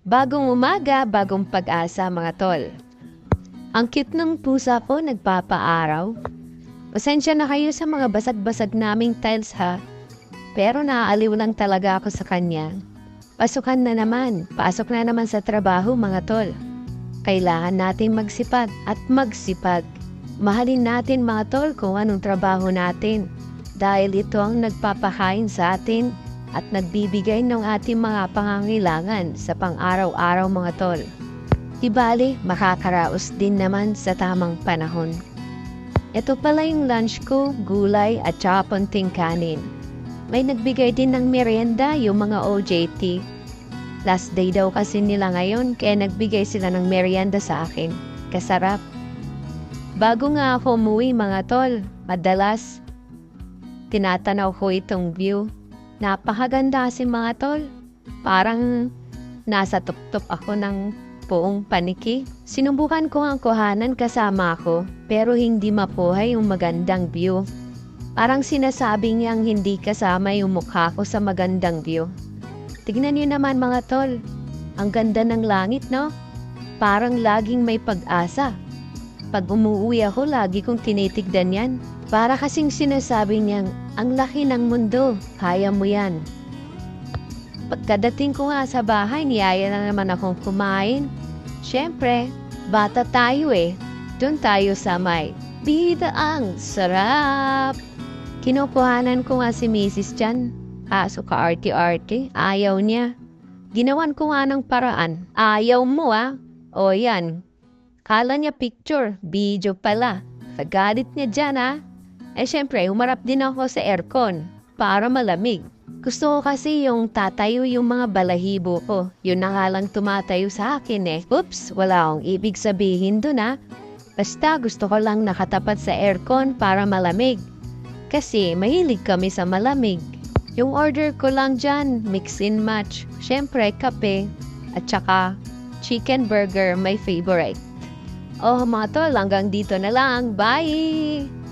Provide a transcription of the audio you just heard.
Bagong umaga, bagong pag-asa mga tol. Ang cute ng pusa ko nagpapaaraw. Pasensya na kayo sa mga basag-basag naming tiles ha. Pero naaaliw lang talaga ako sa kanya. Pasok na naman sa trabaho mga tol. Kailangan natin magsipag at magsipag. Mahalin natin mga tol kung anong trabaho natin. Dahil ito ang nagpapakain sa atin at nagbibigay ng ating mga pangangailangan sa pang-araw-araw mga tol. Di bali, makakaraos din naman sa tamang panahon. Ito pala yung lunch ko, gulay at saka punting kanin. May nagbigay din ng merienda yung mga OJT. Last day daw kasi nila ngayon kaya nagbigay sila ng merienda sa akin. Kasarap. Bago nga ako umuwi mga tol, madalas tinatanaw ko itong view. Napakaganda kasi mga tol. Parang nasa tup-tup ako ng buong paniki. Sinubukan ko ang kuhanan kasama ko pero hindi mapuhay yung magandang view. Parang sinasabi niyang hindi kasama yung mukha ko sa magandang view. Tignan niyo naman mga tol. Ang ganda ng langit no? Parang laging may pag-asa. Pag umuwi ako lagi kong tinitignan yan. Para kasing sinasabi niyang, ang laki ng mundo, kaya mo yan. Pagkadating ko nga sa bahay, niyaya na naman akong kumain. Siyempre, bata tayo eh. Doon tayo sa may bida ang sarap. Kinukuhanan ko nga si Mrs. Chan. Kaso ka-arte-arte, ayaw niya. Ginawan ko nga ng paraan. Ayaw mo ah. O yan. Kala niya picture, video pala. Nagalit niya dyan ah. Eh syempre, humarap din ako sa aircon para malamig. Gusto ko kasi yung tatayo yung mga balahibo ko. Yun na nga lang tumatayo sa akin eh. Oops, wala akong ibig sabihin dun ah. Basta gusto ko lang nakatapat sa aircon para malamig. Kasi mahilig kami sa malamig. Yung order ko lang dyan, mix and match. Syempre, kape at saka chicken burger, my favorite. Oh mga tol, hanggang dito na lang. Bye!